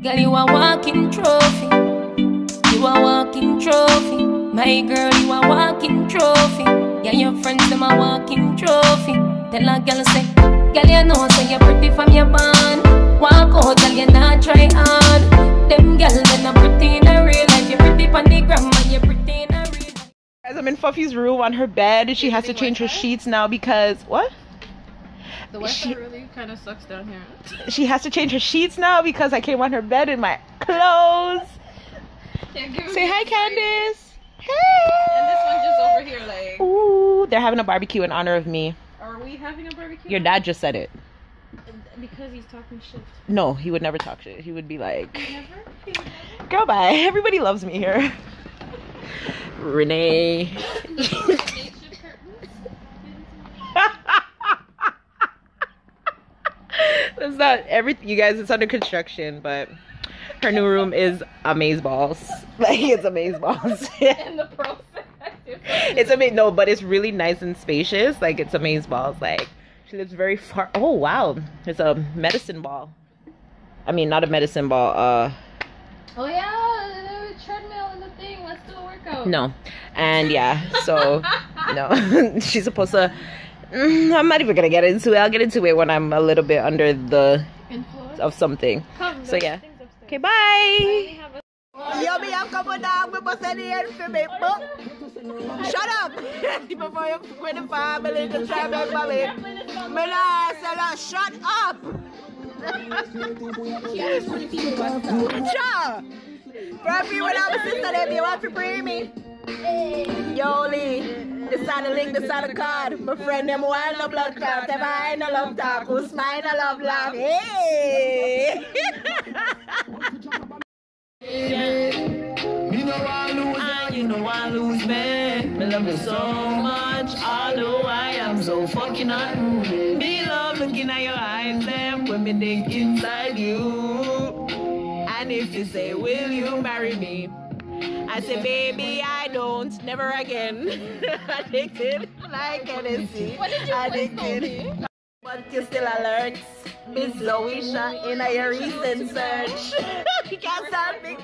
Girl, you a walking trophy. You a walking trophy. My girl, you a walking trophy. Yeah, your friends, them a walking trophy. Tell a girl say, girl, you know say you're pretty from your band. Walk out, girl, you not try hard. Them girls, they not pretty in a real life. You're pretty on the gram, and you're pretty in a real life. Guys, I'm in Fuffy's room on her bed. She has to change her sheets now because what? The Wi-Fi really kind of sucks down here. She has to change her sheets now because I came on her bed in my clothes. Yeah, say hi, Candace. Hey. And this one just over here, like. Ooh, they're having a barbecue in honor of me. Are we having a barbecue? Your dad just said it. Because he's talking shit. No, he would never talk shit. He would be like, Never? girl, bye. Everybody loves me here. Renee. That's not everything, you guys. It's under construction, but her new room is amazeballs. Like, it's amazeballs. In the process. It's no, but it's really nice and spacious. Like, it's amazeballs. Like, she lives very far. Oh wow, it's a medicine ball. I mean, not a medicine ball. Oh yeah, the treadmill and the thing. Let's do a workout. No, and yeah, so no, she's supposed to. I'm not even gonna get into it. I'll get into it when I'm a little bit under the influence of something. So yeah. Okay, bye. Yo, me have come down with my sandy and for me. Shut up! Before you quit the family to try to make me. Shut up! Sure! For me, when I was sister, they be want to bring me. Yo, Lee, this are the link, this are the card. My friend, them wild no blood clot. Them I no love talk, who's mine I love laugh. Hey! You know I lose, and you know I lose, man. Me love you so much, although I am so fucking unruly. Me love looking at your eyes, them when me think inside you. And if you say, will you marry me? I say, baby, I don't, never again. Addicted like Hennessy. What did you addicted? But you still alert. Miss ZO-ESHAAA in your recent search. You can't stop me.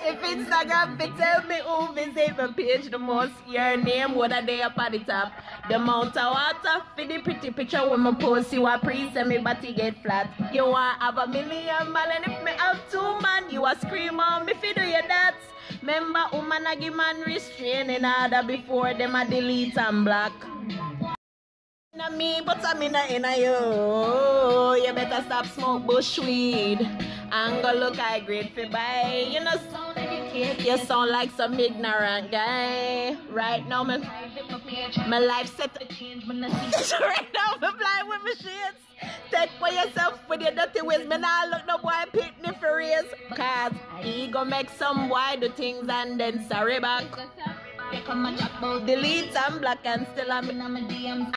If Instagram fit tell me who visit my page the most, your name would a day up at the top. The amount of water for the pretty picture when my post you a pre-send me body get flat. You want have a million man and if me have 2 man, you a scream on me fi do your that. Remember woman a give man restraining order before them a delete and block. Not me, but I'm in you. You better stop smoke bush weed. And go look I great for buy. You know, you sound like some ignorant guy. Right now, my life set to change. Right now, I'm blind with my shades. Take for yourself with your dirty ways. Me nah look no boy pick me for race. Cause he go make some boy do things and then sorry back. Delete and block and still I'm in my DMs.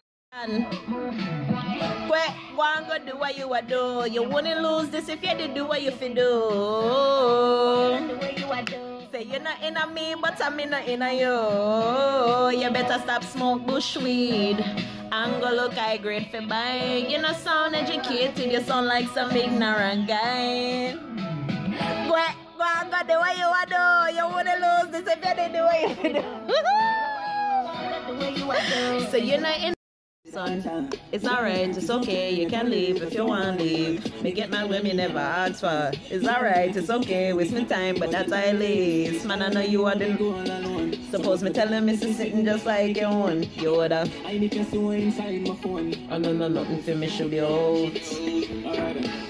Quick, go and go do what you a do. You wouldn't lose this if you did do what you fi do. Say you're not in a me, but I'm in a you. You better stop smoke bush weed and go look I great for buy. You not sound educated, you sound like some ignorant guy. Quick, go and go do what you a do. You wouldn't lose this if you did do what you fi do. So you're not in. Son, it's alright, it's okay, you can leave if you want to leave. Me get mad when me never ask for. It's alright, it's okay, waste my time, but that's how it is. Man, I know you are the suppose me tell him it's sitting just like your own. You woulda. I know nothing for me should be out.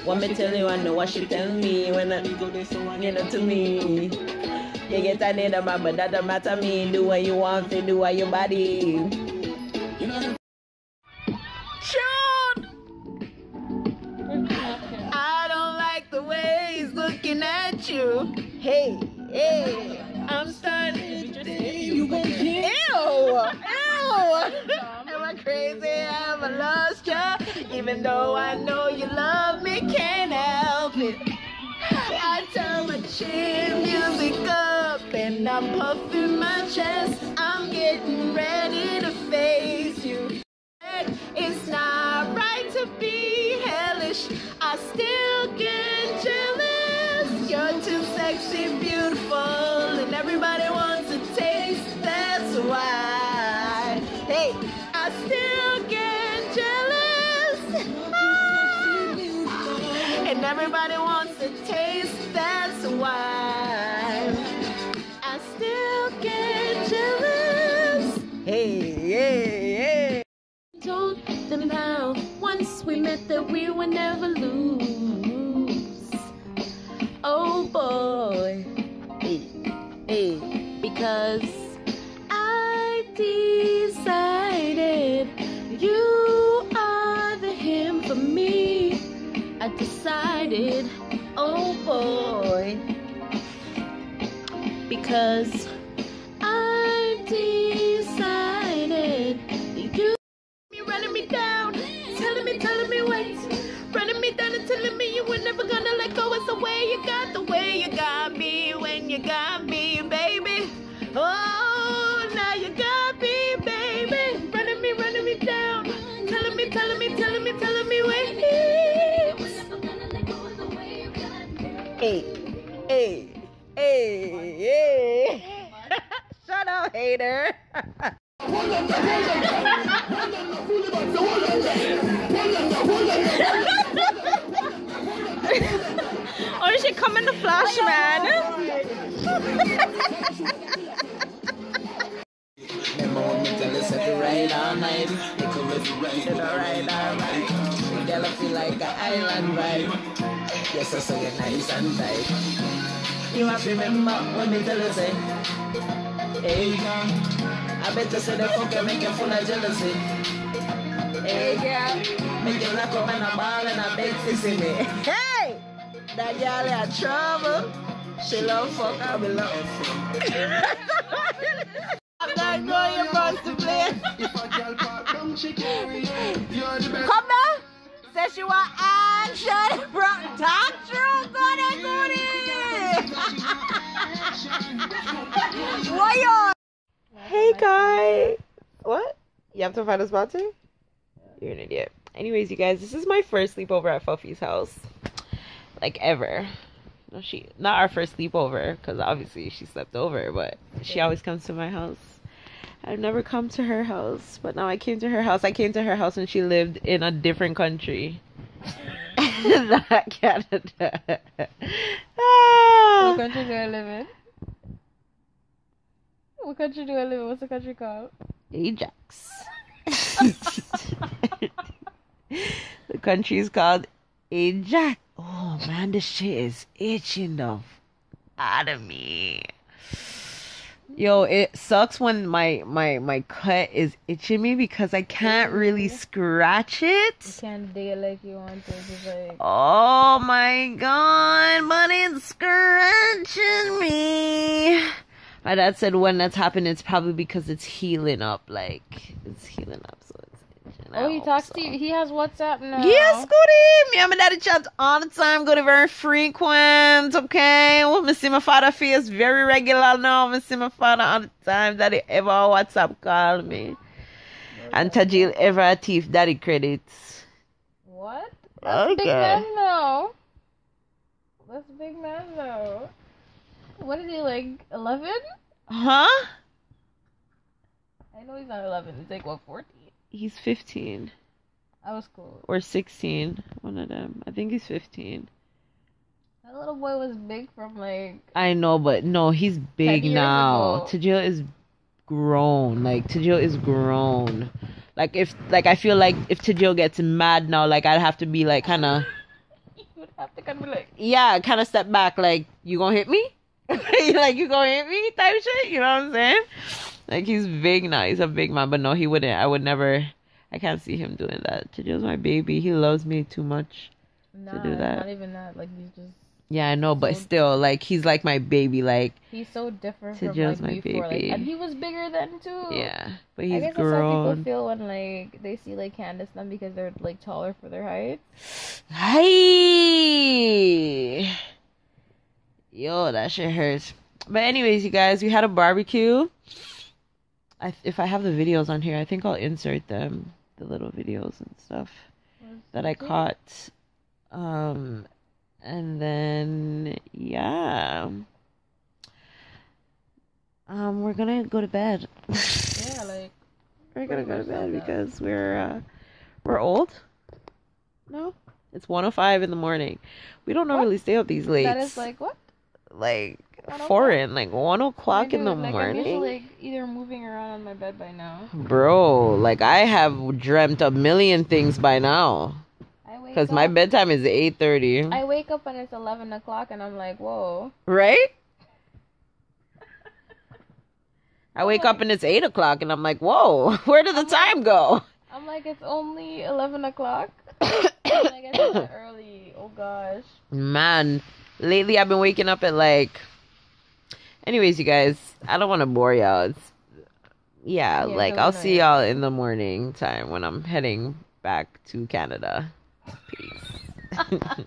What me tell you, I know what she tell me when I you know to me. You get a need of but that don't matter me. Do what you want to do what your body. I don't like the way he's looking at you. Hey, hey, I'm starting to think you gon' ew, ew. Am I crazy? Have I lost you? Even though I know you love me, can't help it. I turn my chin music up and I'm puffing my chest. I'm getting ready to face you. It's not right to be hellish. I still get Everybody wants to taste, that's why I still get jealous. Hey. Told them how once we met that we would never lose. Oh boy. Hey. Because I decided you are the him for me. I decided, oh boy, because I decided you running me down, telling me wait, running me down and telling me you were never gonna let go. It's the way you got me when you got me, baby. Oh, now you got me, baby, running me down, telling me wait. Hey. Shut up, hater. Or she come in the flash, man. Right all night. Right. Girl, I feel like an island vibe. Yes, I saw you nice and tight. You have to remember when me tell you say, hey, I bet you say the fuck you make you full of jealousy. Hey, girl, make you knock up and a ball and a big sissy me. Hey, that girl in trouble. She love fuck, I be love. I'm not going your boss to play. Come now. Say she want action. Talk true, goody. What y'all? Hey guys. What? You have to find a spot too? You're an idiot. Anyways, you guys, this is my first sleepover at Fuffy's house. Like ever. No, not our first sleepover, because obviously she slept over, but she always comes to my house. I've never come to her house, but now I came to her house. I came to her house when she lived in a different country. Not Canada. What country do I live in? What country do I live in? What's the country called? Ajax. The country is called Ajax. Oh man, this shit is itching the out of me. Yo, it sucks when my cut is itching me because I can't really scratch it. You can't dig it like you want to. Just like... Oh my god, but it's scratching me. My dad said when that's happening, it's probably because it's healing up. Like, it's healing up, so it's itching Oh, out, he talks so. to you. He has WhatsApp now. Yes, goody. Me and my daddy chat all the time. Go to very frequent, okay? Well, me see my father face very regular now. Me see my father all the time. Daddy ever WhatsApp call me. And Tajil ever thief daddy credits. What? That's Okay. big man now. That's big man now. What is he, like, 11? Huh? I know he's not 11. He's like, what, 14? He's 15. That was cool. Or 16. One of them. I think he's 15. That little boy was big from, like... I know, but no, he's big 10 years now. ago. Tajil is grown. Like, Tajil is grown. Like, I feel like if Tajil gets mad now, like, I'd have to be, like, kind of... You would have to kind of be like... Yeah, kind of step back, like, you gonna hit me? Like, you gonna hit me type shit? You know what I'm saying? Like, he's big now. He's a big man. But no, he wouldn't. I would never... I can't see him doing that. Tajil's my baby. He loves me too much to do that. Not even that. Like, he's just... Yeah, I know, but still, like, he's like my baby. Like, he's so different from, Tajil's like, my before. baby. Like, and he was bigger then, too. Yeah, but I he's guess that's how people grown. feel when, like, they see, like, Candace them because they're, like, taller for their height. Hey! Yo, that shit hurts. But anyways, you guys, we had a barbecue. If I have the videos on here, I think I'll insert them. The little videos and stuff that I caught. And then, yeah. We're gonna go to bed. Yeah, like... We're gonna go to bed because we're old. No? It's 1:05 in the morning. We don't normally stay up these late. That is like what? Like foreign, like 1 o'clock in the like, morning. I'm usually like either moving around on my bed by now. Bro, like I have dreamt a million things by now. Because my bedtime is 8:30. I wake up and it's 11 o'clock and I'm like, whoa. Right? I wake up and it's 8 o'clock and I'm like, whoa, where did the time go? I'm like, it's only 11 o'clock. I guess it's early. Oh gosh. Man, lately I've been waking up at like... Anyways, you guys, I don't want to bore y'all. Yeah, like I'll see y'all in the morning time when I'm heading back to Canada. Peace.